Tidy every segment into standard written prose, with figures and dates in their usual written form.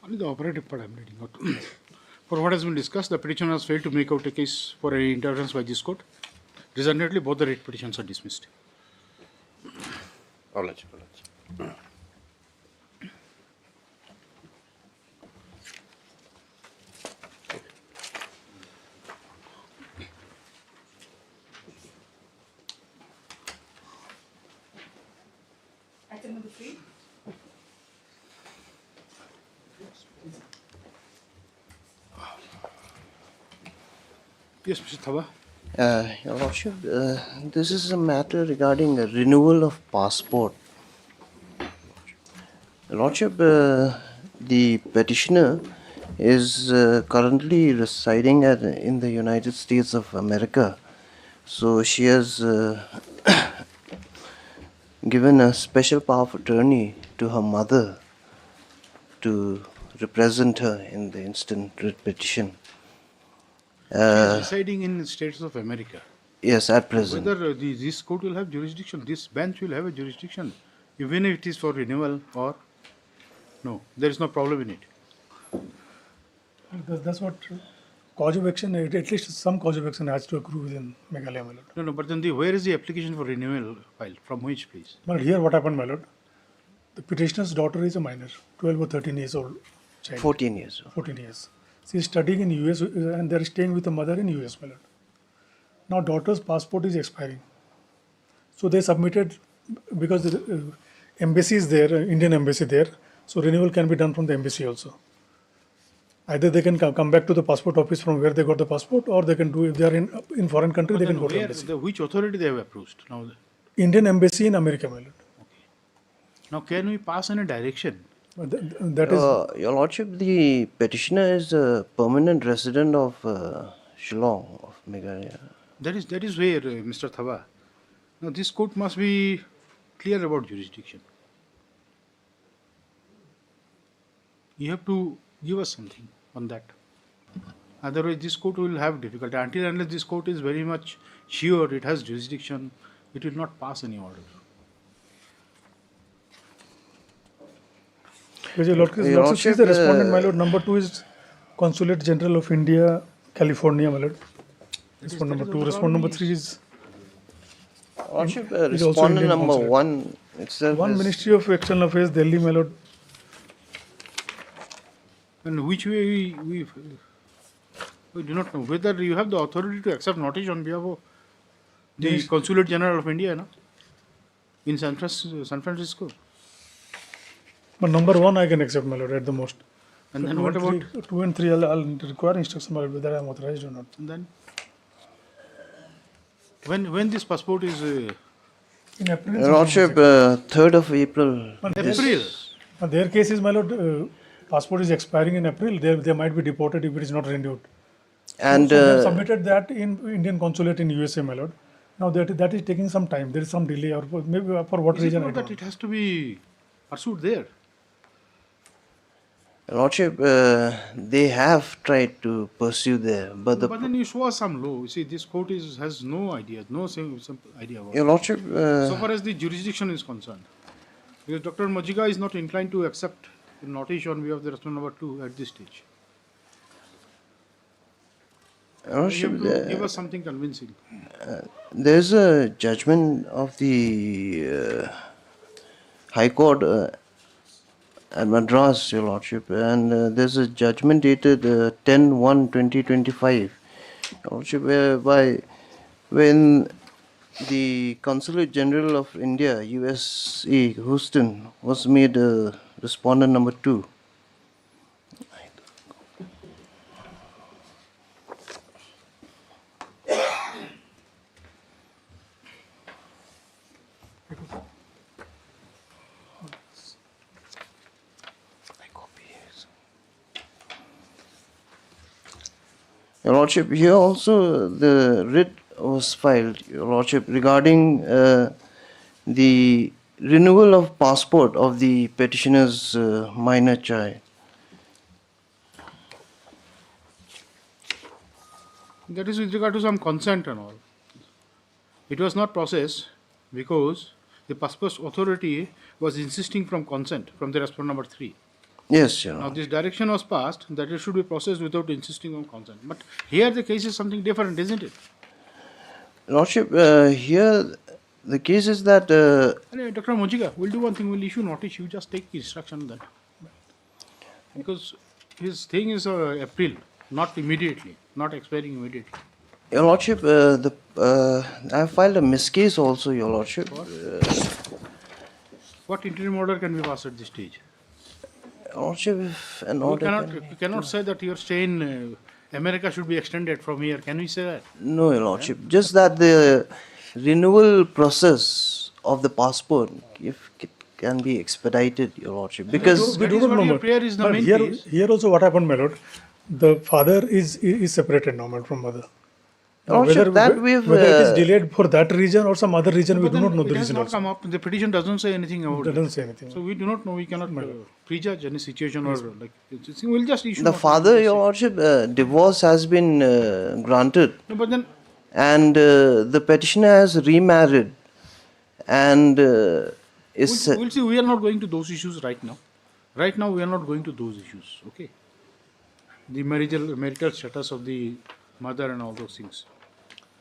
Only the operative part I am reading out. For what has been discussed, the petitioner has failed to make out a case for any interference by this court. Resultantly, both the writ petitions are dismissed. All right. Item number 3. Yes, Mr. Thaba. Your Lordship, this is a matter regarding a renewal of passport. Your Lordship, the petitioner is currently residing in the United States of America. So she has given a special power of attorney to her mother to represent her in the instant writ petition. She is residing in the States of America. Yes, at present. Whether this court will have jurisdiction, this bench will have a jurisdiction, even if it is for renewal or no, there is no problem in it. That's what cause of action, at least some cause of action has to accrue within Meghalaya, my lord. No, but then where is the application for renewal filed? From which, please? But here what happened, my lord? The petitioner's daughter is a minor, 12 or 13 years old child. 14 years. 14 years. She is studying in US and they are staying with the mother in US, my lord. Now daughter's passport is expiring. So they submitted, because the embassy is there, Indian embassy there, so renewal can be done from the embassy also. Either they can come back to the passport office from where they got the passport, or they can do, if they are in foreign country, they can go to embassy. Which authority they have approved? Now, Indian embassy in America, my lord. now can we pass any direction? That is, Your Lordship, the petitioner is a permanent resident of Shillong, of Meghalaya. That is where, Mr. Thaba. Now this court must be clear about jurisdiction. You have to give us something on that. Otherwise, this court will have difficulty. Until unless this court is very much sure it has jurisdiction, it will not pass any order. Your Lordship is the respondent, my lord. Number 2 is Consulate General of India, California, my lord. Respondent number 2. Respondent number 3 is Lordship, is also respondent Indian number consulate. 1 itself one is Ministry of External Affairs, Delhi, my lord. And which way we do not know whether you have the authority to accept notice on behalf of the Yes. Consulate General of India, no? In San Francisco. But number 1 I can accept, my lord, at the most. And then what about 2 and 3? I'll require instruction, my lord, whether I am authorized or not. and then? When this passport is In April. Your Lordship, 3rd of April. April. Their case is, my lord, passport is expiring in April. They might be deported if it is not renewed. And So they have submitted that in Indian consulate in USA, my lord. Now that is taking some time. There is some delay, or maybe for what Is it reason I not don't that know. it has to be pursued there? Your Lordship, they have tried to pursue there, but the But then you show us some law. You see, this court has no idea, some idea about it. Your Lordship, So far as the jurisdiction is concerned. Because Dr. Majiga is not inclined to accept the notice on behalf of the respondent number 2 at this stage. Your Lordship, You have to give us something convincing. there's a judgment of the High Court at Madras, Your Lordship, and there's a judgment dated 10/1/2025, Your Lordship, whereby when the Consulate General of India, USA, Houston, was made respondent number 2. Your Lordship, here also the writ was filed, Your Lordship, regarding the renewal of passport of the petitioner's minor child. That is with regard to some consent and all. It was not processed because the passport authority was insisting from consent from the respondent number 3. Yes, Your Now Honor. this direction was passed that it should be processed without insisting on consent. But here the case is something different, isn't it? Lordship, here the case is that Anyway, Dr. Mojiga, we'll do one thing, we'll issue notice, you just take instruction on that. Because his thing is April, not immediately, not expiring immediately. Your Lordship, I have filed a miscase also, Your Lordship. What interim order can be passed at this stage? Your Lordship, if an You order cannot, can- you cannot say that your stay in America should be extended from here. Can we say that? No, Your Lordship. Just that the renewal process of the passport, if it can be expedited, Your Lordship, because That is what your prayer is the But main here, case. here also what happened, my lord, the father is separated now, my lord, from mother. Now, Lordship, that we've, whether it is delayed for that reason or some other reason, we But do then not know the it has reason not also. come up. The petition doesn't say anything about It it. doesn't say anything. So we do not know. We cannot prejudge any situation or like. We'll just issue. the notice. father, Your Lordship, divorce has been granted, No, but then and the petitioner has remarried, and is we'll see. We are not going to those issues right now. Right now, we are not going to those issues. Okay. The marital status of the mother and all those things.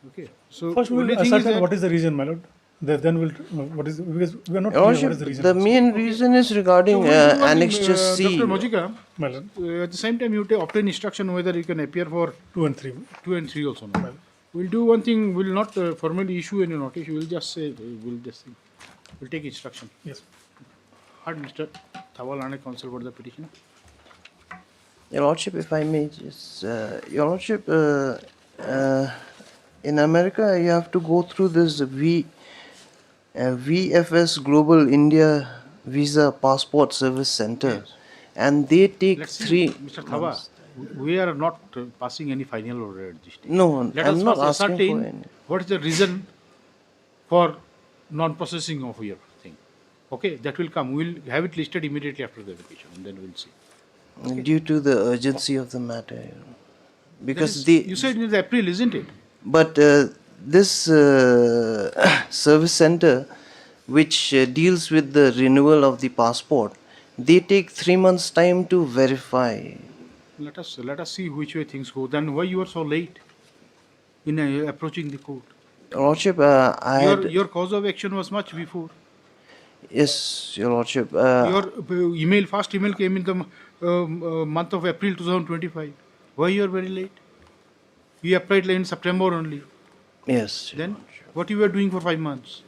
Okay. So First, we only will thing is ascertain that what is the reason, my lord. Then we'll what is because we are not Your clear Lordship, what is the reason. the main reason is regarding we'll do one thing, Annexure C. Dr. Mojika, My lord, at the same time, you obtain instruction whether you can appear for 2 and 3. 2 and 3 also. No? We'll do one thing. We'll not formally issue any notice. We'll just say we'll take instruction. Yes. Heard Mr. Thawalane counsel for the petition. Your Lordship, if I may just, Your Lordship, in America, you have to go through this VFS Global India Visa Passport Service Center, and they take Let's see, 3 Mr. Thawa. We are not passing any final order at this stage. No, Let I'm us not first asking for ascertain any. what is the reason for non-processing of your thing. Okay, that will come. We'll have it listed immediately after the application, and then we'll see. Due to the urgency of the matter. Because You said it is April, isn't it? but this service center, which deals with the renewal of the passport, they take 3 months time to verify. Let us see which way things go. Then why you are so late in approaching the court? Your Lordship, I had, Your cause of action was much before. yes, Your Lordship, Your first email came in the month of April 2025. Why you are very late? You applied in September only. yes. Your Then Lordship. what you were doing for 5 months?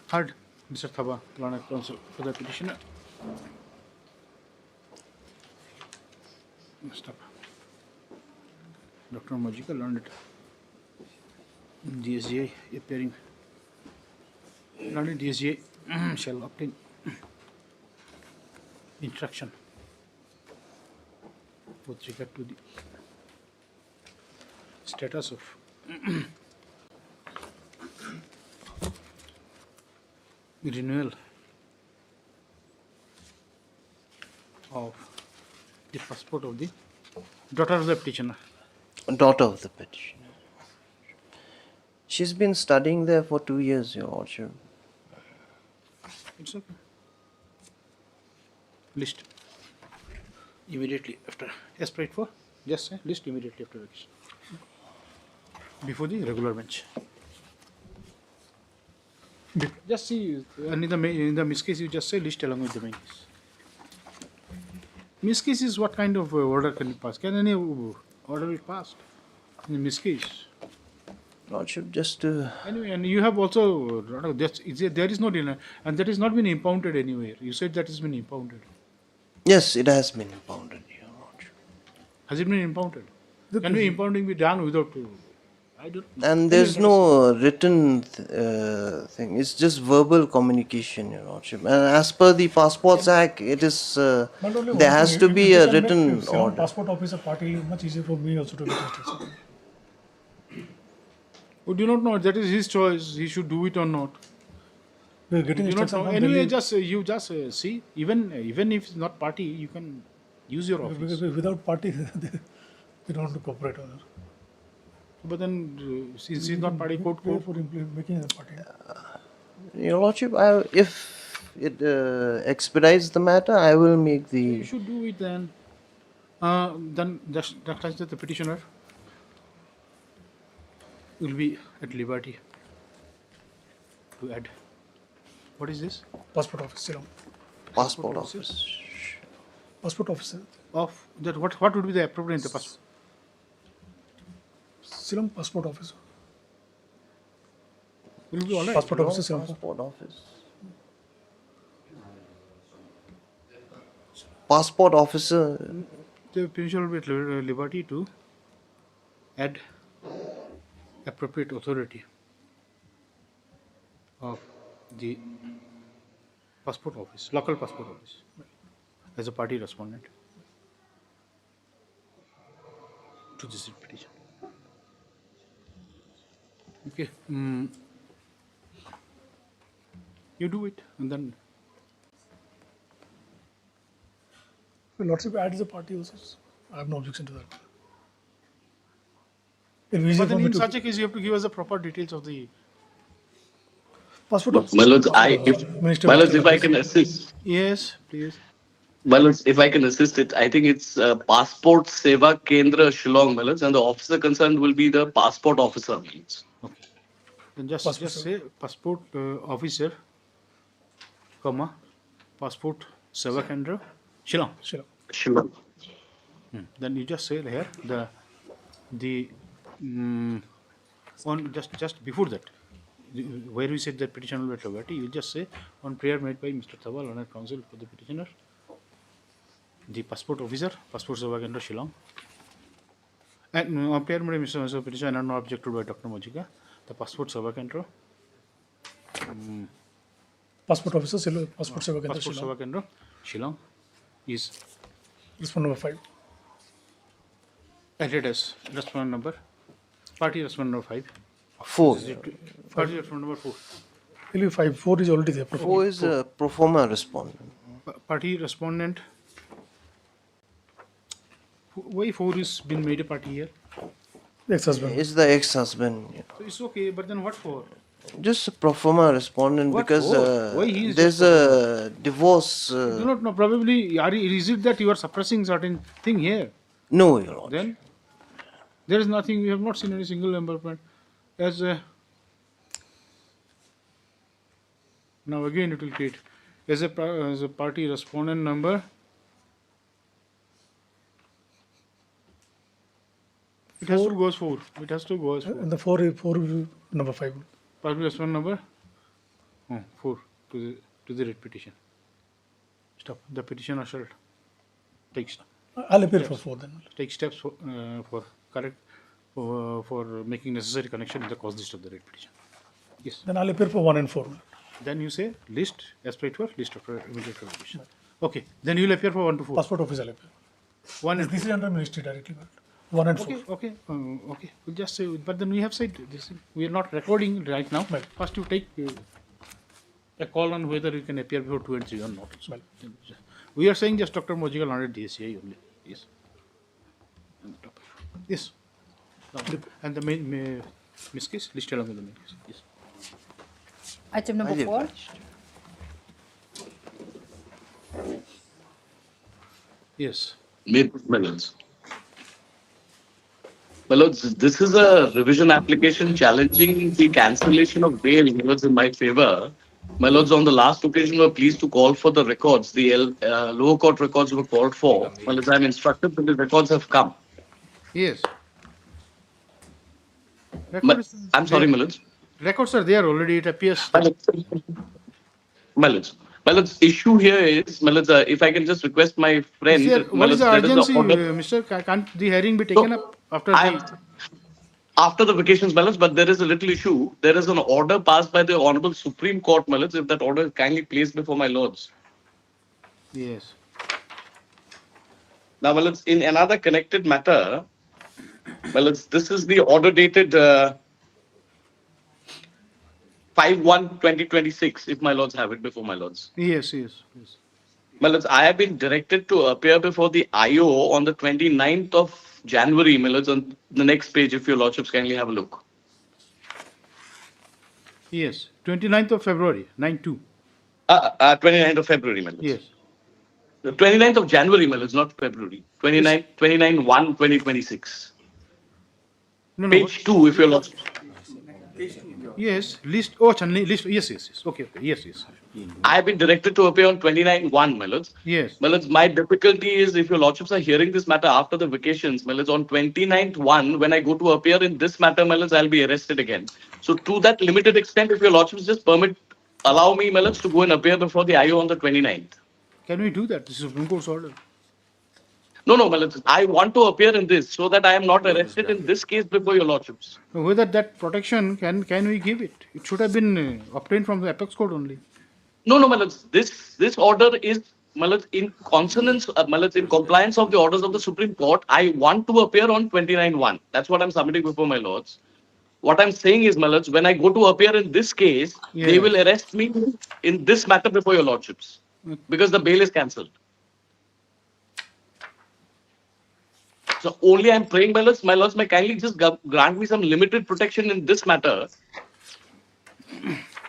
Third, Mr. Thaba, Lana counsel for the petitioner. Stop. Dr. Majika learned it. DSGI appearing. Learned DSGI shall obtain instruction with regard to the status of renewal of the passport of the daughter of the petitioner. Daughter of the petitioner. She's been studying there for 2 years, Your Lordship. It's okay. List immediately after. Yes, prayed for. Just say list immediately after vacation. Before the regular bench. Just see, and in the miscase, you just say list along with the main case. Miscase is what kind of order can you pass? Can any order be passed in miscase? Lordship, just to Anyway, and you have also there is no dinner, and that has not been impounded anywhere. You said that has been impounded. yes, it has been impounded, Your Lordship. Has it been impounded? Can the impounding be done without? I don't. And there's no written thing. It's just verbal communication, Your Lordship. And as per the Passports Act, it is Not only there one has thing, to if be you a can make written seven order. passport officer party, much easier for me also to get instruction. We do not know. That is his choice. He should do it or not. We are getting You do not instruction know. from Anyway, Delhi. you just see. Even if it's not party, you can use your office. Because without party, We don't want to cooperate on it. But then, since he's not party, court. For making the party. Your Lordship, if it expedites the matter, I will make You the. should do it then. Then just the petitioner will be at liberty to add. What is this? Passport office, Ceylon. Passport office. Passport office. Of that, what would be the appropriate in the passport? Ceylon passport office. Will be all right. Passport officer, Ceylon. Passport office. Passport officer. The petitioner will be at liberty to add appropriate authority of the passport office, local passport office, as a party respondent to this petition. Okay. You do it, and then Lordship adds the party also. I have no objection to that. It will be easier but for then me in to such a case, you have to give us the proper details of the. passport office. My lords, Minister my of lords, if I Justice. can assist, Yes, please. my lords, if I can assist it, I think it's Passport Seva Kendra Shillong, my lords, and the officer concerned will be the passport officer, my lords. Okay. Then just Passport say passport officer, comma, passport Seva Kendra, Shillong. Ceylon. Shillong. Then you just say here the on just before that, where we said that petition will be at liberty, you just say on prayer made by Mr. Tawal, honored counsel for the petitioner, the passport officer, passport Seva Kendra Shillong, and on prayer made by Mr. petitioner and not objected by Dr. Mojika, the passport Seva Kendra, Passport officer, Ceylon. Passport Seva Kendra, passport Ceylon. Seva Kendra Shillong is Respondent number 5. added as respondent number, party respondent number 5. 4. Party respondent number 4. It will be 5. 4 is already there. 4 is a pro forma respondent. Party respondent. Why 4 is been made a party here? Ex-husband. Is the ex-husband. Yeah. So it's okay, but then what for? Just a pro forma respondent What because for? Why he is there's just a divorce. Do not know. Probably, is it that you are suppressing certain thing here? No, Your Lordship. Then there is nothing. We have not seen any single embarrassment. As now again it will create as a party respondent number. It has to go as 4. It has to go as 4. And the 4 will be number 5. Party respondent number 4 to the writ petition. Stop. The petitioner shall take steps. I'll appear for 4 then. Take steps for correct for making necessary connection in the cause list of the writ petition. Yes. Then I'll appear for 1 and 4. Then you say list as per list of immediate prohibition. Okay. Then you will appear for 1 to 4. Passport office I'll appear. 1 and This is under ministry directly. But 1 and 4. okay. Okay. We'll just say. But then we have said this. We are not recording right now. Right. First, you take a call on whether you can appear before 2 and 3 or not. So, Right. we are saying just Dr. Mojigal under DSCI only. Yes. Yes. And the main Miss case, list along with the main case. Yes. Item number Highly 4. obliged. Yes. My lords. My lords, this is a revision application challenging the cancellation of bail, my lords, in my favor. My lords, on the last occasion, were pleased to call for the records. The lower court records were called for. My lords, I'm instructed that the records have come. Yes. I'm sorry, my lords. Records are there already. It appears. My lords, issue here is, my lords, if I can just request my friend. What is the there urgency, order- Mr.? Can't the hearing be taken up after After the vacations, my lords, but there is a little issue. There is an order passed by the Honorable Supreme Court, my lords, if that order is kindly placed before my lords. Yes. Now, my lords, in another connected matter, my lords, this is the order dated 5/1/2026, if my lords have it before my lords. Yes. My lords, I have been directed to appear before the IO on the 29th of January, my lords, on the next page, if your lordships kindly have a look. Yes, 29th of February, 9/2. 29th of February, my lords. Yes. The 29th of January, my lords, not February. Yes. 29/1/2026. No, no. Page 2, if your lordships. Yes, list. Oh, Chanley, list. Yes, yes, yes. Okay, okay. Yes, yes. I have been directed to appear on 29/1, my lords. Yes. My lords, my difficulty is if your lordships are hearing this matter after the vacations, my lords, on 29th/1, when I go to appear in this matter, my lords, I'll be arrested again. So to that limited extent, if your lordships just allow me, my lords, to go and appear before the IO on the 29th. Can we do that? This is Supreme Court's order. No, my lords, I want to appear in this so that I am not arrested in this case before your lordships. Whether that protection can we give it? It should have been obtained from the apex court only. No, my lords, this order is, my lords, in consonance, my lords, in compliance of the orders of the Supreme Court. I want to appear on 29/1. That's what I'm submitting before my lords. What I'm saying is, my lords, when I go to appear in this case, they Yes. will arrest me in this matter before your lordships because the bail is cancelled. So only I'm praying, my lords, may kindly just grant me some limited protection in this matter.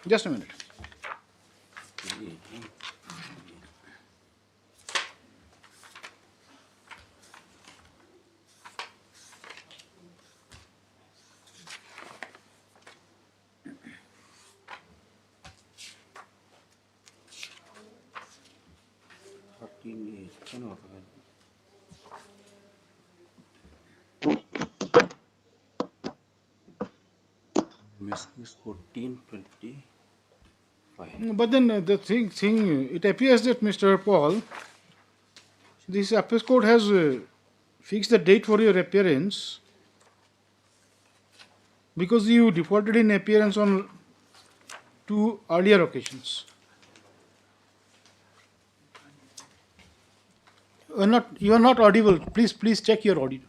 Just a minute. Is 14/20. But then the thing, it appears that Mr. Paul, this apex court has fixed the date for your appearance because you defaulted in appearance on 2 earlier occasions. You are not audible. Please check your audio.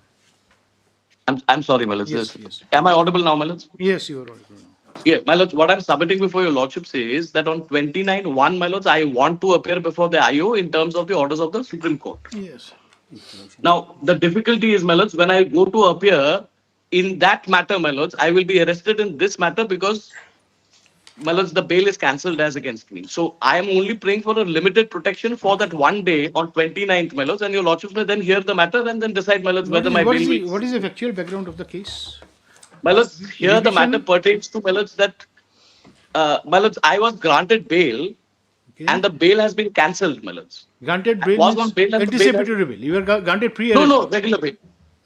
I'm sorry, my lords. Yes, yes. Am I audible now, my lords? Yes, you are audible now. Yeah, my lords, what I'm submitting before your lordships is that on 29/1, my lords, I want to appear before the IO in terms of the orders of the Supreme Court. Yes. Now, the difficulty is, my lords, when I go to appear in that matter, my lords, I will be arrested in this matter because, my lords, the bail is cancelled as against me. So I am only praying for a limited protection for that one day on 29th, my lords, and your lordships may then hear the matter and then decide, my lords, whether my bail What is the factual background of the case? My lords, here the Revision- matter pertains to, my lords, that, my lords, I was granted bail Okay. and the bail has been cancelled, my lords. Granted bail was is on bail and the bail anticipatory bail. You were granted pre-arrest. No, regular bail.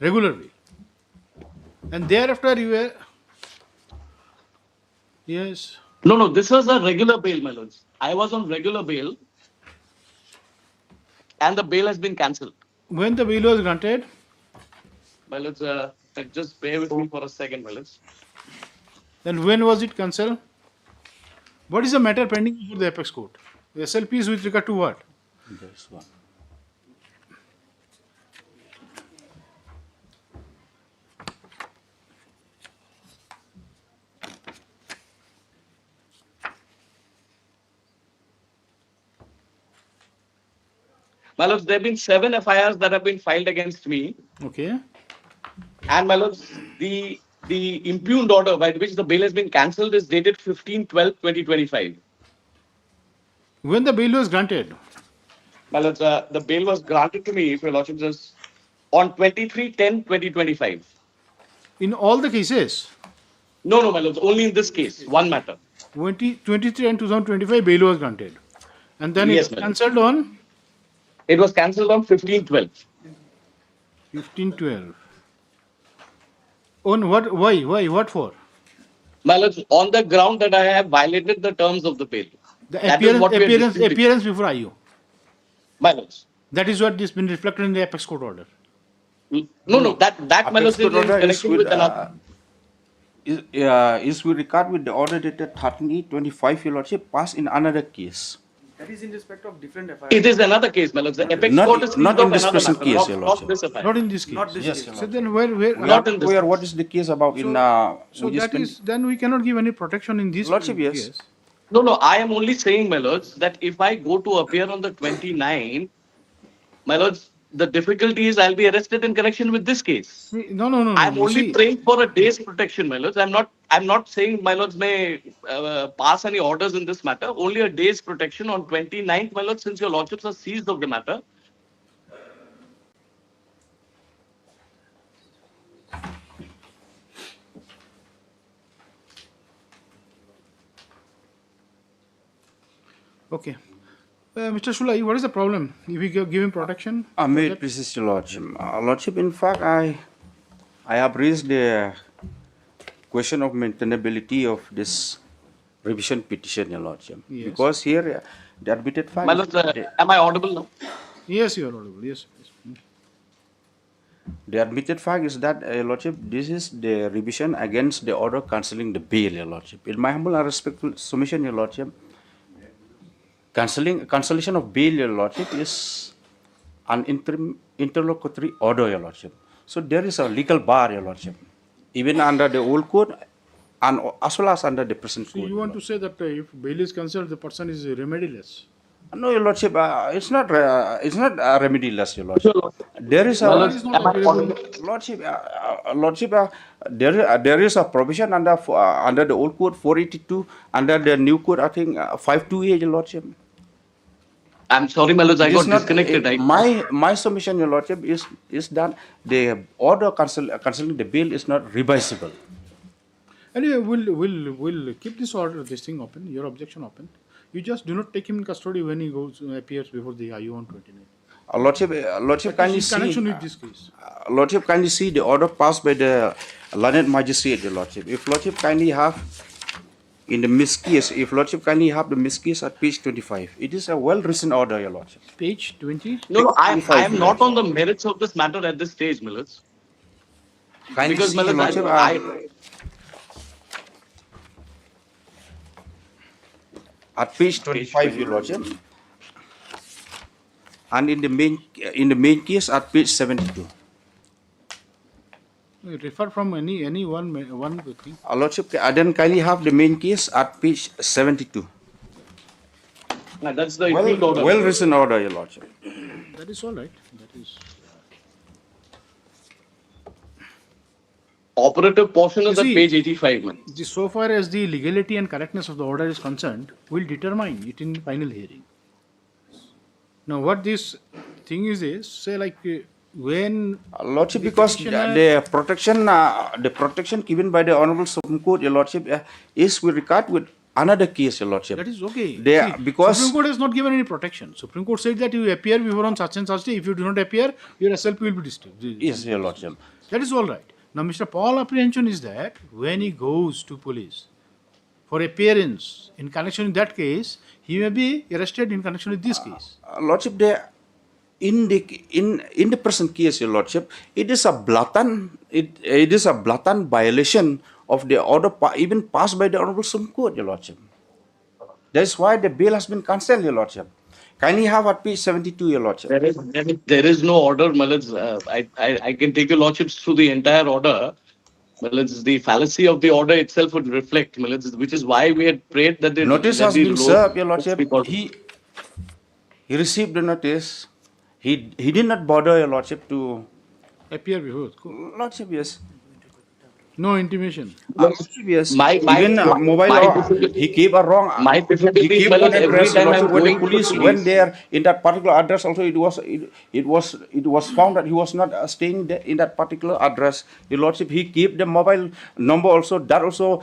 Regular bail. And thereafter you were. Yes. No, this was a regular bail, my lords. I was on regular bail and the bail has been cancelled. When the bail was granted, My lords, just bear with me for a second, my lords. then when was it cancelled? What is the matter pending before the apex court? The SLP is with regard to what? There's one. My lords, there have been 7 FIRs that have been filed against me. Okay. And my lords, the impugned order by which the bail has been cancelled is dated 15/12/2025. When the bail was granted? My lords, the bail was granted to me, if your lordship says, on 23/10/2025. In all the cases, No, my lords, only in this case, one matter. 23 and 2025 bail was granted. And then Yes, it madam. cancelled on It was cancelled on 15/12. 15/12. On what? Why? What for? My lords, on the ground that I have violated the terms of the bail. The That is what we are disputing. appearance before IO. My lords. That is what has been reflected in the apex court order. No, that my lords is in Apex court order is connection with another. is with regard with the order dated 30/25, your lordship, passed in another case. That is in respect of different FIR. It is another case, my lords. The apex Not- court is not of in this another present matter, case, your not lordship. this affair. Not in this case. Not this Yes, case. So then where Not in this Where, case. what is the case about in so which is that is then we cannot give any protection in this Lordship, yes. case. No, no, I am only saying, my lords, that if I go to appear on the 29th, my lords, the difficulty is I'll be arrested in connection with this case. No, no, no, no. I'm You only see, praying for a day's protection, my lords. I'm not saying my lords may pass any orders in this matter. Only a day's protection on 29th, my lords, since your lordships are seized of the matter. okay. Mr. Shulai, what is the problem? If we give him protection? May it please your Lordship. Lordship, in fact, I have raised the question of maintainability of this revision petition, your Lordship. Yes. Because here, the admitted fact My is lords, am I audible now? Yes, you are audible. Yes. Yes. the admitted fact is that, your Lordship, this is the revision against the order cancelling the bail, your Lordship. In my humble and respectful submission, your Lordship, cancellation of bail, your Lordship, is an interlocutory order, your Lordship. So there is a legal bar, your Lordship, even under the old code and as well as under the present So code. you your want to say that if bail is cancelled, the person is remediless? No, your Lordship, it's not remediless, your Lordship. There is My a lords, is not am I available. audible? Lordship, there is a provision under the old code 482, under the new code I think 528, your Lordship. I'm sorry, my lords, I It got is not disconnected. my submission, your Lordship, is that the order cancelling the bill is not revisable. Anyway, we'll keep this order, this thing open, your objection open. You just do not take him in custody when he appears before the IU on 29. Lordship, kindly In connection see. with this case. Lordship, kindly see the order passed by the learned magistrate, your Lordship. If Lordship kindly have in the miscase, if Lordship kindly have the miscase at page 25, it is a well-written order, your Lordship. Page 20. No, no, I 25, am your not Lordship. on the merits of this matter at this stage, my lords. Kindly Because, see, my your lords, Lordship, at page 25, your Lordship, and in the main case at page 72. Refer from any one thing. Lordship, then kindly have the main case at page 72. that's the appeal order. Well-written order, your Lordship. That is all right. That is. Operative portion is You at see, page 85, man. So far as the legality and correctness of the order is concerned, we'll determine it in the final hearing. Now, what this thing is say like when Lordship, the because petitioner- the protection given by the Honorable Supreme Court, your Lordship, is with regard with another case, your Lordship. that is okay. They- because- Supreme Court has not given any protection. Supreme Court said that you appear before on such and such day. If you do not appear, your SLP will be disturbed. Yes, your Lordship. That is all right. Now, Mr. Paul apprehension is that when he goes to police for appearance in connection with that case, he may be arrested in connection with this case. Lordship, in the present case, your Lordship, it is a blatant violation of the order even passed by the Honorable Supreme Court, your Lordship. That's why the bail has been cancelled, your Lordship. Kindly have at page 72, your Lordship. There is no order, my lords. I can take your lordships through the entire order. My lords, the fallacy of the order itself would reflect, my lords, which is why we had prayed that the Notice that has the been law- served, your Lordship. because- He received the notice. He did not bother, your Lordship, to Appear before. Lordship, yes. No intimation. Lordship, yes. My- Even mobile, he gave a wrong. My difficulty He is, gave my one lords, every address, time Lordship, I'm when the going to police the went police. there in that particular address. Also, it was found that he was not staying there in that particular address. Your Lordship, he gave the mobile number also. That also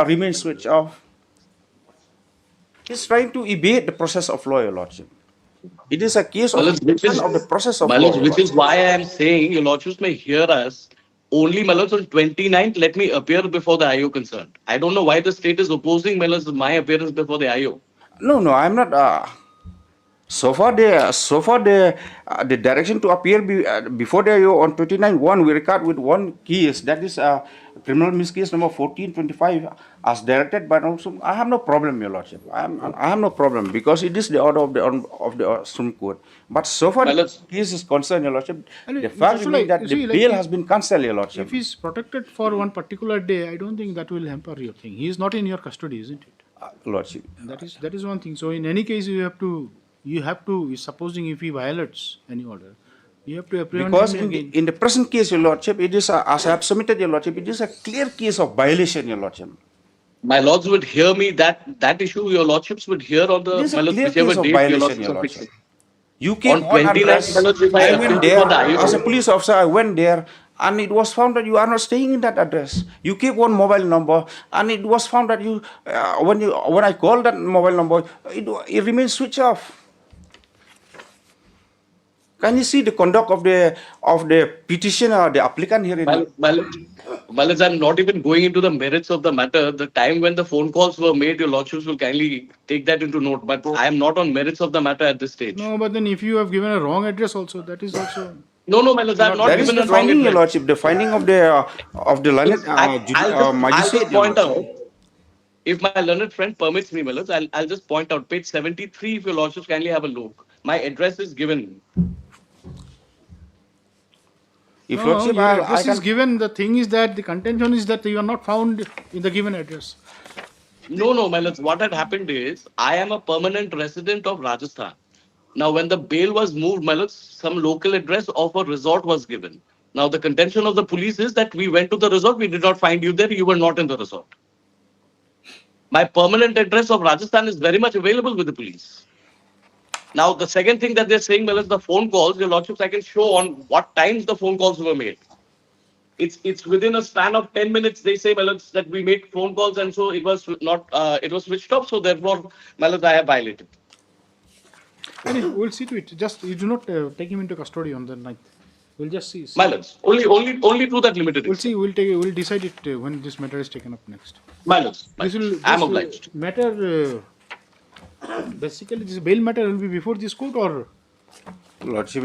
remains switched off. He's trying to evade the process of law, your Lordship. It is a case My of lords, which is, evasion of the process of my law. lords, your which is Lordship. why I am saying your lordships may hear us. Only, my lords, on 29th, let me appear before the IO concerned. I don't know why the state is opposing, my lords, my appearance before the IO. No, I'm not. So far, the direction to appear before the IO on 29/1, we record with one case, that is criminal miscase number 1425, as directed by also. I have no problem, your Lordship. I have no problem because it is the order of the Supreme Court. But so far, My the lords- case is concerned, your Lordship. And The Mr. fact Sulai, remains that you the see, like bail if- has been cancelled, your Lordship. If he's protected for one particular day, I don't think that will hamper your thing. He is not in your custody, isn't it? Lordship. That is one thing. So in any case, you have to supposing if he violates any order, you have to apprehend Because him again. in the present case, Your Lordship, it is, as I have submitted, Your Lordship, it is a clear case of violation, Your Lordship. My lords would hear me that issue. Your lordships would hear on It the is a my lords, clear whichever case of date your violation, lordships Your are Lordship. fixing. You keep On one 29th, my address. lords, if I I appear went before there the as a IO, police officer. I went there, and it was found that you are not staying in that address. You keep one mobile number, and it was found that when I called that mobile number, it remains switched off. Can you see the conduct of the petitioner, the applicant here in? my lords, I'm not even going into the merits of the matter. The time when the phone calls were made, your lordships will kindly take that into note. But I am not on merits of the matter at this stage. No, but then if you have given a wrong address also, that is also No, my lords, I have Not not That is given the a wrong finding, Your address. Lordship. The finding of the learned I'll just magistrate, Your point Lordship. out, if my learned friend permits me, my lords, I'll just point out page 73. If your lordships kindly have a look, my address is given. If no, Lordship, your I address is can. given. The thing is that the contention is that you are not found in the given address. No, my lords. What had happened is I am a permanent resident of Rajasthan. Now, when the bail was moved, my lords, some local address of a resort was given. Now, the contention of the police is that we went to the resort, we did not find you there, you were not in the resort. My permanent address of Rajasthan is very much available with the police. Now, the second thing that they're saying, well, is the phone calls. Your lordships, I can show on what times the phone calls were made. It's within a span of 10 minutes. They say, well, it's that we made phone calls, and so it was not it was switched off. So therefore, well, I have violated. Anyway, we'll see to it. Just you do not take him into custody on the 9th. We'll just see. My lords, only through that limited We'll extent. see. We'll decide it when this matter is taken up next. My lords, I'm This obliged. matter basically this bail matter will be before this court or Lordship,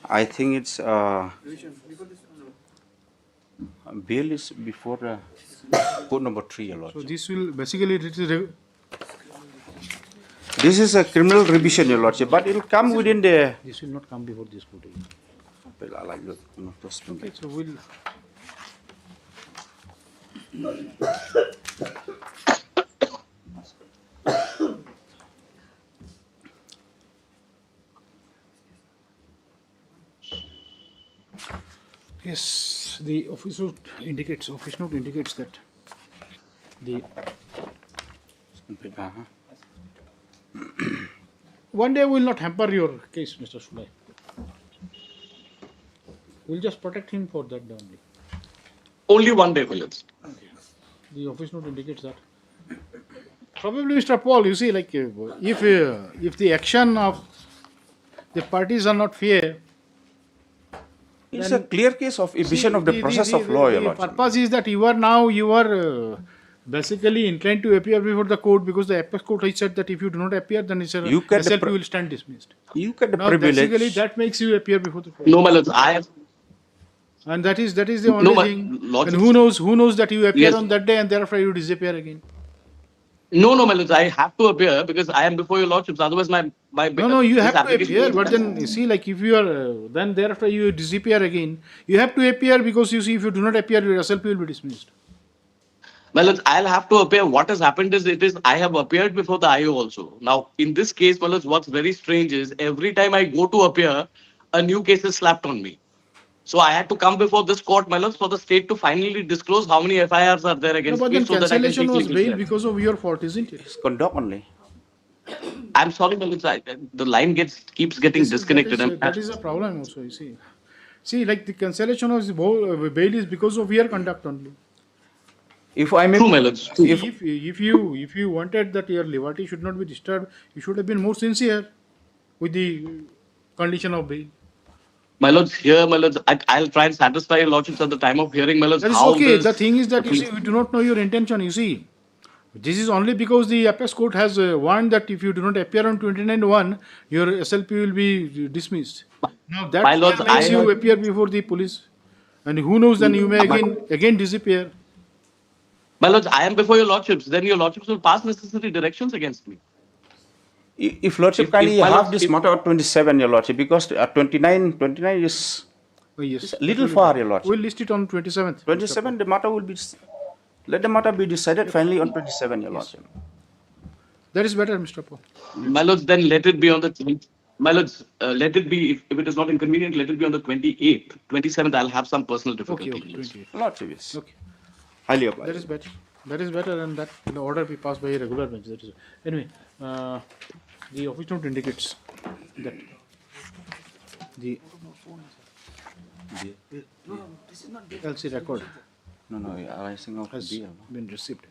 I think it's bail is before court number 3, Your so Lordship. this will basically This is a criminal revision, Your Lordship, but it will come within the. this will not come before this court. Well, I like that. Okay, so we'll yes, the office note indicates that the one day will not hamper your case, Mr. Sulai. We'll just protect him for that day only. Only one day, my lords. The office note indicates that. Probably, Mr. Paul, you see, like if the action of the parties are not fair, It's a clear case of evasion of the process of law, Your the Lordship. purpose is that you are basically inclined to appear before the court because the apex court has said that if you do not appear, then it's You get the SLP will stand dismissed. You get the Now, basically, privilege. that makes you appear before the court. No, my lords, I have. And that is the only No, my thing. lordships- And who knows that you appear Yes. on that day and thereafter you disappear again. No, my lords, I have to appear because I am before your lordships. Otherwise, my No, you this have to application appear. is- But then you see, like if you are then thereafter you disappear again, you have to appear because you see if you do not appear, your SLP will be dismissed. My lords, I'll have to appear. What has happened is I have appeared before the IO also. Now, in this case, my lords, what's very strange is every time I go to appear, a new case is slapped on me. So I had to come before this court, my lords, for the state to finally disclose how many FIRs are there No, against but me then so that I can cancellation take was legal bail steps. because of your fault, isn't it? It's conduct only. I'm sorry, my lords, the line keeps getting disconnected. That is a problem also, you see. See, like the cancellation of the bail is because of your conduct only. If I may, True, my lords. True. If you wanted that your liberty should not be disturbed, you should have been more sincere with the condition of bail. My lords, here, my lords, I'll try and satisfy your lordships at the time of hearing, my lords. That is how okay. this- The thing is that you see, we do not know your intention. You see, this is only because the apex court has warned that if you do not appear on 29/1, your SLP will be dismissed. Now that My lords, makes you I- appear before the police, and who knows? Then you may again disappear. My lords, I am before your lordships. Then your lordships will pass necessary directions against me. if Lordship If kindly my have lords- this if- matter of 27, Your Lordship, because 29 is Oh, yes, little far, Your Lordship. we'll list it on 27th. 27, the matter will be Let the matter be decided finally on 27, Your Lordship. That is better, Mr. Paul. My lords, then let it be on the 20th. My lords, let it be, if it is not inconvenient, let it be on the 28th. 27th, I'll have some personal difficulty. Okay, 28. Lordship is Okay, highly obliged. that is better. That is better, and that the order be passed by a regular bench. That is anyway. The office note indicates that the LC record No, arising of has B. been received.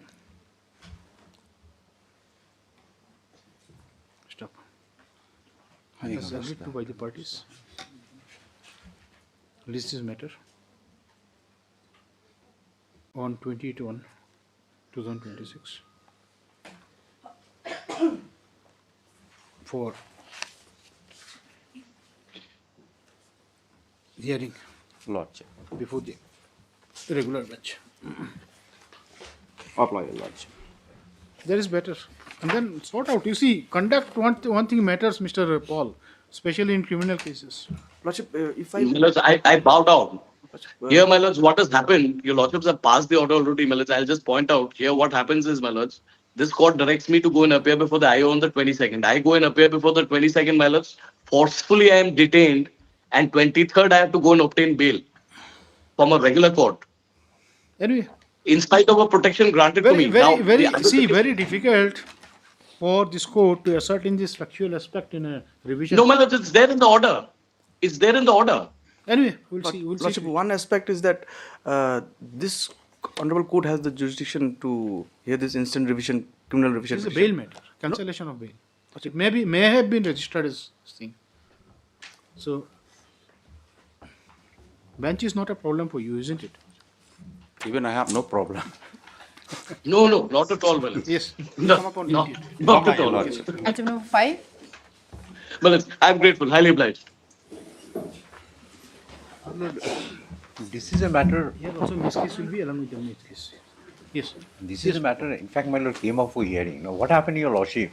Stop. As agreed to by the parties. List this matter on 28/1/2026 for hearing Lordship. before the regular bench. Apply, Your Lordship. That is better. And then sort out. You see, conduct one thing matters, Mr. Paul, especially in criminal cases. Lordship, if My lords, I bow down. Here, my lords, what has happened, your lordships have passed the order already, my lords. I'll just point out here what happens is, my lords, this court directs me to go and appear before the IO on the 22nd. I go and appear before the 22nd, my lords. Forcefully, I am detained, and 23rd, I have to go and obtain bail from a regular court, Anyway, in spite of a protection granted to me. very, Now, very, the other see, thing is- very difficult for this court to ascertain this factual aspect in a revision. No, my lords, it's there in the order. It's there in the order. Anyway, we'll see. We'll Lordship, see. one aspect is that this honorable court has the jurisdiction to hear this instant revision, criminal revision. This is a bail matter, cancellation of bail. It may have been registered as this thing. So, bench is not a problem for you, isn't it? Even I have no problem. No, not at all, my lords. Yes. No, Come upon no, duty. not at Your all. Lordship. Item number 5. My lords, I'm grateful, highly obliged. This is a matter. Here also, Miss case will be along with the Miss case. Yes. This is a matter. In fact, my lord came up for hearing. Now, what happened, Your Lordship?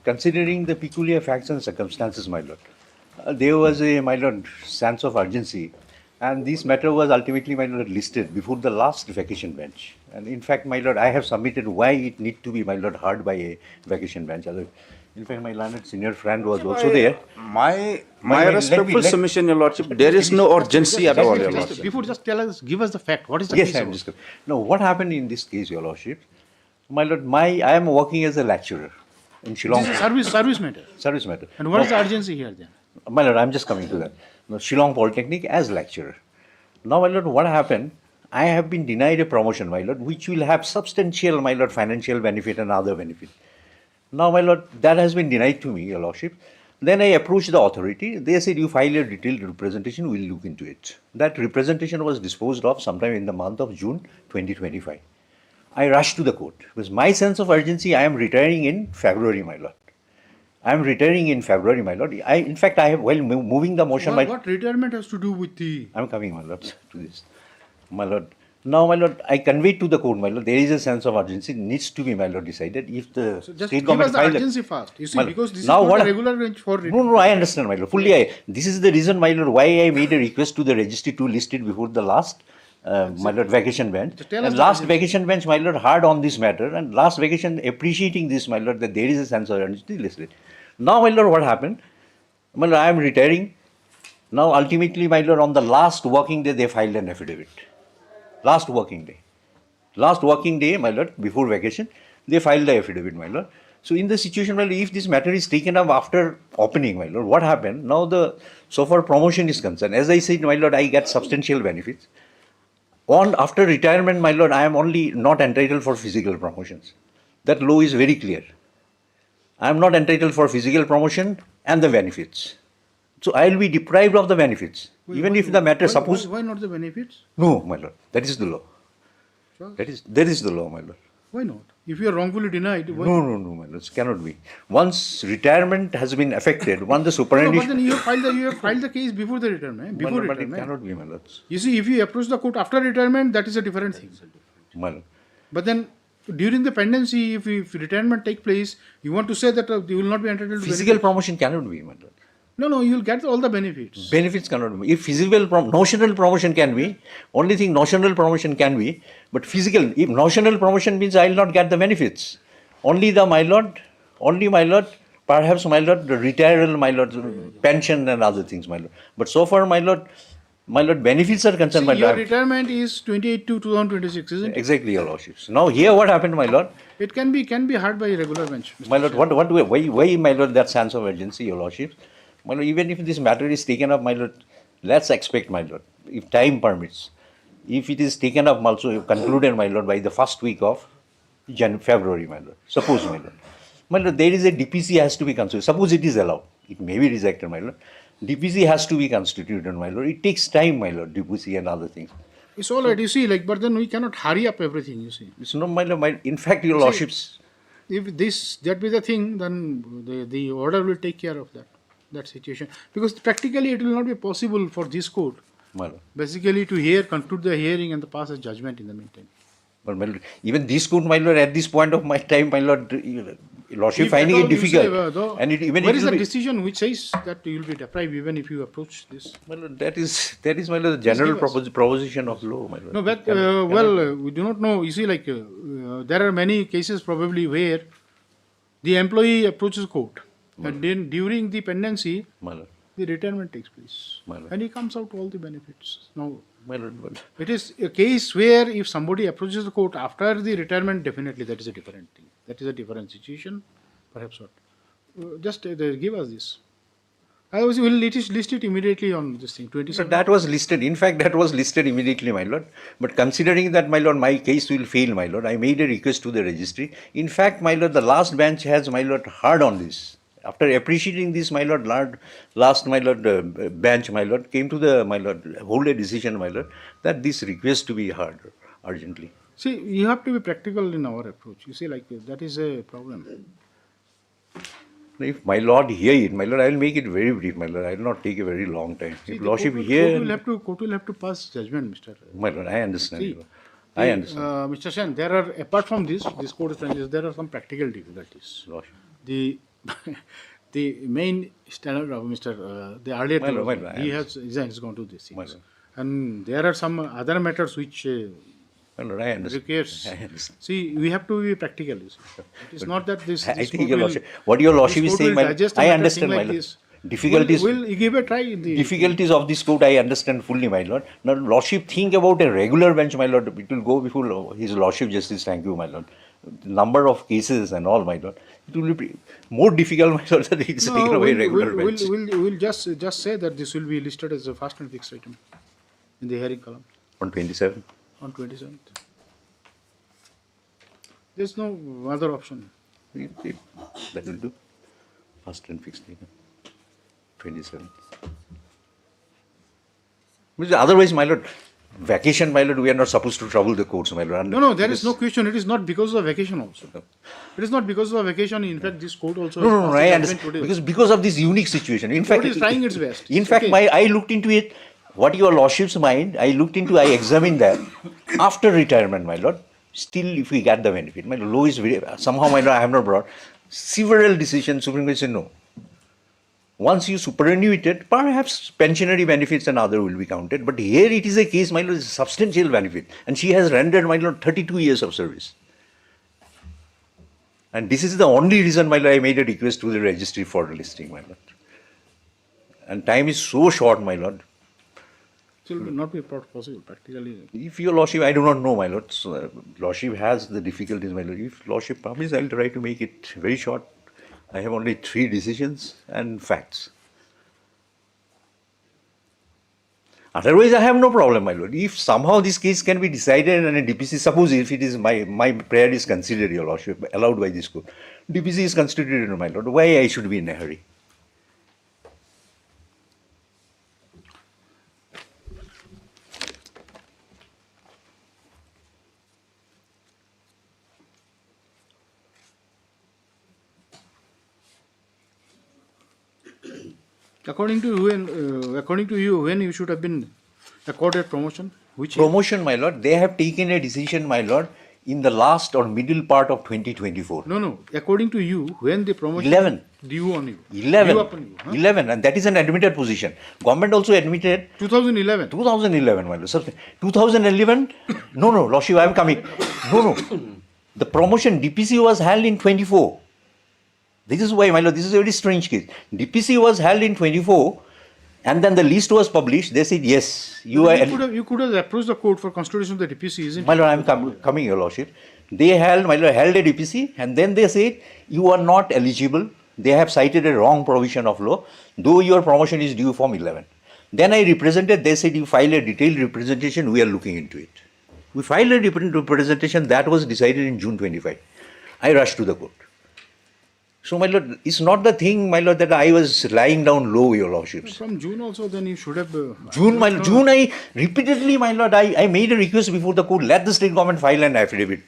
Considering the peculiar facts and circumstances, my lord, there was a, my lord, sense of urgency, and this matter was ultimately, my lord, listed before the last vacation bench. And in fact, my lord, I have submitted why it need to be, my lord, heard by a vacation bench. In fact, my learned senior friend was also there. My let respectful me- submission, Your Lordship, there is no urgency at all, Your Lordship. Before, just tell us, give us the fact. What is the Yes, case I am about? discussing. Now, what happened in this case, Your Lordship? My lord, I am working as a lecturer in Shillong. This is service matter. Service matter. And what is the urgency here then? My lord, I'm just coming to that. Now, Shillong Polytechnic as lecturer. Now, my lord, what happened? I have been denied a promotion, my lord, which will have substantial, my lord, financial benefit and other benefit. Now, my lord, that has been denied to me, Your Lordship. Then I approached the authority. They said, you file a detailed representation, we'll look into it. That representation was disposed of sometime in the month of June 2025. I rushed to the court because my sense of urgency, I am retiring in February, my lord. I am retiring in February, my lord. In fact, I have, while moving the motion, What retirement has to do with the... I'm coming, my lord, to this. My lord. Now, my lord, I conveyed to the court, my lord, there is a sense of urgency, needs to be, my lord, decided. If the So just state give us government the filed urgency first. You see, My lord, because this now is not what- a regular bench for... No, I understand, my lord. Fully, this is the reason, my lord, why I made a request to the registry to list it before the last, my lord, vacation bench. Just tell us And the last urgency. vacation bench, my lord, hard on this matter, and last vacation appreciating this, my lord, that there is a sense of urgency listed. Now, my lord, what happened? My lord, I am retiring. Now, ultimately, my lord, on the last working day, they filed an affidavit. Last working day. Last working day, my lord, before vacation, they filed the affidavit, my lord. So in the situation, my lord, if this matter is taken up after opening, my lord, what happened? Now so far promotion is concerned. As I said, my lord, I get substantial benefits. After retirement, my lord, I am only not entitled for physical promotions. That law is very clear. I am not entitled for physical promotion and the benefits. So I will be deprived of the benefits. Even if the matter, suppose... Why not the benefits? No, my lord, that is the law. Sure. That is the law, my lord. Why not? If you are wrongfully denied, why? No, my lord, it cannot be. Once retirement has been affected, once the No, but superannuation... then you have filed the case before the retirement. My Before lord, but it retirement. cannot be, my lord. You see, if you approach the court after retirement, that is a different thing. My lord. But then, during the pendency, if retirement take place, you want to say that you will not be entitled to Physical benefits. promotion cannot be, my lord. No, you'll get all the benefits. Benefits cannot be. If physical, notional promotion can be, only thing notional promotion can be, but physical, if notional promotion means I will not get the benefits. Only my lord, perhaps my lord, the retirement, my lord, pension and other things, my lord. But so far, my lord, benefits are concerned, my See, your lord. retirement is 28 to 2026, isn't it? Exactly, your lordships. Now here what happened, my lord? It can be heard by regular bench. Mr. My lord, Chair. why, my lord, that sense of urgency, your lordships? My lord, even if this matter is taken up, my lord, let's expect, my lord, if time permits, if it is taken up, also concluded, my lord, by the first week of February, my lord. Suppose, my lord, there is a DPC has to be constituted. Suppose it is allowed, it may be rejected, my lord. DPC has to be constituted, my lord. It takes time, my lord, DPC and other things. It's all right, you see, but then we cannot hurry up everything, you see. It's not, my lord, in fact, your See, lordships. If that be the thing, then the order will take care of that situation. Because practically it will not be possible for this court My lord. basically to conclude the hearing and pass a judgment in the meantime. But my lord, even this court, my lord, at this point of my time, my lord, lordship If finding at it all you difficult. say, though, And it, even where it is will the be, decision which says that you will be deprived even if you approach this? my lord, that is my lord, the general give us. proposition of law, my lord. No, but Cannot- we do not know. You see, there are many cases probably where the employee approaches court, and then during the pendency, my lord, the retirement takes place, My lord. and he comes out all the benefits. Now, my lord, my lord. it is a case where if somebody approaches the court after the retirement, definitely that is a different thing. That is a different situation, perhaps not. Just give us this. Otherwise, we will list it immediately on this thing. So 27. that was listed. In fact, that was listed immediately, my lord. But considering that, my lord, my case will fail, my lord, I made a request to the registry. In fact, my lord, the last bench has, my lord, heard on this. After appreciating this, my lord, last, my lord, bench, my lord, came to the, my lord, hold a decision, my lord, that this request to be heard urgently. See, you have to be practical in our approach. You see, that is a problem. If my lord hear it, my lord, I will make it very brief, my lord. I will not take a very long time. See, If the lordship court hear, will have to pass judgment, Mr. my lord, I understand. See, I understand. Mr. Sen, there are, apart from this court is trying, there are some practical difficulties. Lordship. The the main standard of the earlier My lord, thing, my lord, I he has gone to this My things. lord. And there are some other matters which My lord, I understand. requires. I understand. See, we have to be practical. You see. It is not that this. I this think court your will- lordship, what your lordship this is court saying, will my lord, digest a I matter, understand, thing my like lord. this. Difficulties, We'll give a try in the difficulties of this court, I understand fully, my lord. Now, lordship, think about a regular bench, my lord. It will go before his lordship justice. Thank you, my lord. Number of cases and all, my lord. It will be more difficult, my lord, that it's taken No, away regular bench. we'll just say that this will be listed as a fast and fixed item in the hearing column On 27. on 27th. There's no other option. That will do. First and fixed. 27. Otherwise, my lord, vacation, my lord, we are not supposed to trouble the courts, my lord. No, there is no question. It is not because of vacation also. It is not because of vacation. In fact, this court also has No, passed I a judgment understand. today. Because of this unique situation. In fact, Court is trying its best. In fact, Okay. I looked into it. What your lordship's mind, I examined that after retirement, my lord. Still, if we get the benefit, my law is very, somehow, my lord, I have not brought several decisions. Supreme Court said no. Once you superannuated, perhaps pensionary benefits and other will be counted. But here it is a case, my lord, is a substantial benefit. And she has rendered, my lord, 32 years of service. And this is the only reason, my lord, I made a request to the registry for listing, my lord. And time is so short, my lord. It will not be possible practically. If your lordship, I do not know, my lord. So, lordship has the difficulties, my lord. If lordship permits, I will try to make it very short. I have only 3 decisions and facts. Otherwise, I have no problem, my lord. If somehow this case can be decided and a DPC, suppose if it is my prayer is considered, your lordship, allowed by this court, DPC is constituted, my lord, why I should be in a hurry? According to you, when you should have been accorded promotion? Which year? Promotion, my lord, they have taken a decision, my lord, in the last or middle part of 2024. No. According to you, when the promotion? 11. DU on you. 11. DU upon you. Huh? 11, and that is an admitted position. Government also admitted 2011. 2011, my lord. Sir, 2011? No, Lordship, I am coming. No. The promotion DPC was held in 24. This is why, my lord, this is a very strange case. DPC was held in 24, and then the list was published. They said, yes, you are. You could have approached the court for constitution of the DPC, isn't My it? lord, I am coming, your lordship. They held, my lord, held a DPC, and then they said, you are not eligible. They have cited a wrong provision of law, though your promotion is due from 11. Then I represented, they said, you file a detailed representation, we are looking into it. We filed a representation that was decided in June 25. I rushed to the court. So, my lord, it's not the thing, my lord, that I was lying down low, your lordships. From June also, then you should have. June, I repeatedly, my lord, I made a request before the court, let the state government file an affidavit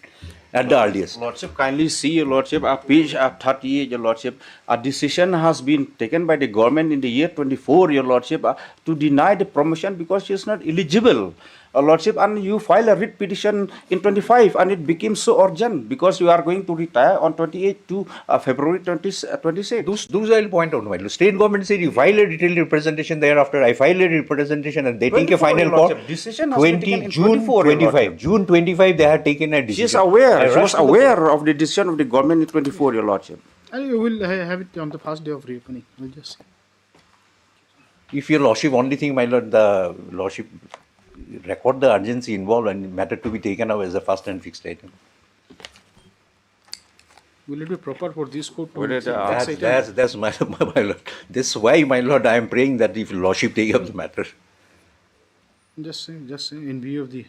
at the earliest. Lordship, kindly see, your lordship, page 38, your lordship, a decision has been taken by the government in the year 24, your lordship, to deny the promotion because she is not eligible. Lordship, and you file a writ petition in 25, and it became so urgent because you are going to retire on 28 to February 26. Those I will point out, my lord. State government said you file a detailed representation thereafter. I filed a representation and they take a 24, final your call. lordship. Decision has been taken in June 24, your 25. lordship. June 25, they had taken a decision. She is aware. I She was rushed to the aware of the decision of the government in 24, your lordship. And you will have it on the first day of reopening. We'll just see. If your lordship only think, my lord, the lordship record the urgency involved and matter to be taken up as a first and fixed item. Will it be proper for this court to Will it, fix item? That's my lord. That's why, my lord, I am praying that if lordship take up the matter. Just say, in view of the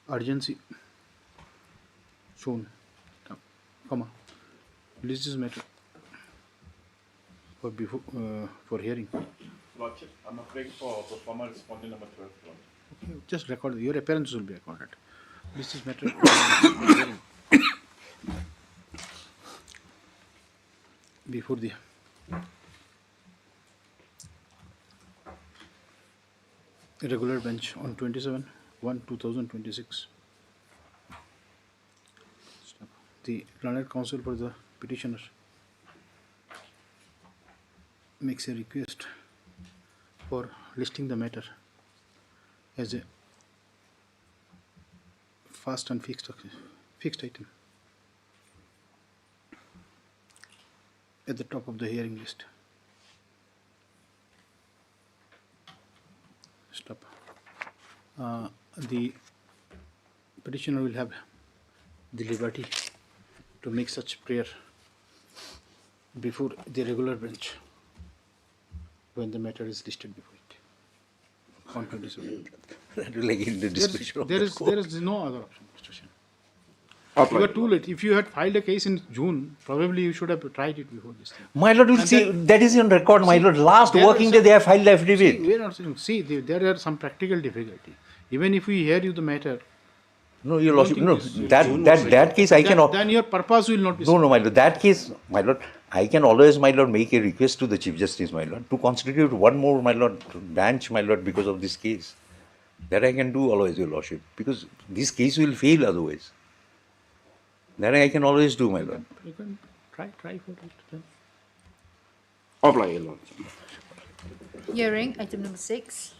urgency shown. Come on. List this matter for hearing. Lordship, I'm afraid for former respondent number 12. Okay, just record. Your appearance will be recorded. List this matter for hearing before the regular bench on 27/1/2026. The learned counsel for the petitioner makes a request for listing the matter as a fast and fixed item at the top of the hearing list. Stop. The petitioner will have the liberty to make such prayer before the regular bench when the matter is listed before it on 27. That will again the discretion of There the is court. no other option, Mr. Shen. You are too late. If you had filed a case in June, probably you should have tried it before this thing. My lord, will And see, that is on record, my lord. Last there working is day, a- they have filed the affidavit. We are not saying, there are some practical difficulty. Even if we hear you the matter, No, your lordship, think no, this- that case I cannot. then your purpose will not be No, my lord, that case, my lord, I can always, my lord, make a request to the Chief Justice, my lord, to constitute one more, my lord, bench, my lord, because of this case. That I can do always, your lordship, because this case will fail otherwise. That I can always do, my lord. You can try for it. Then. Apply, your lordship. Hearing item number 6.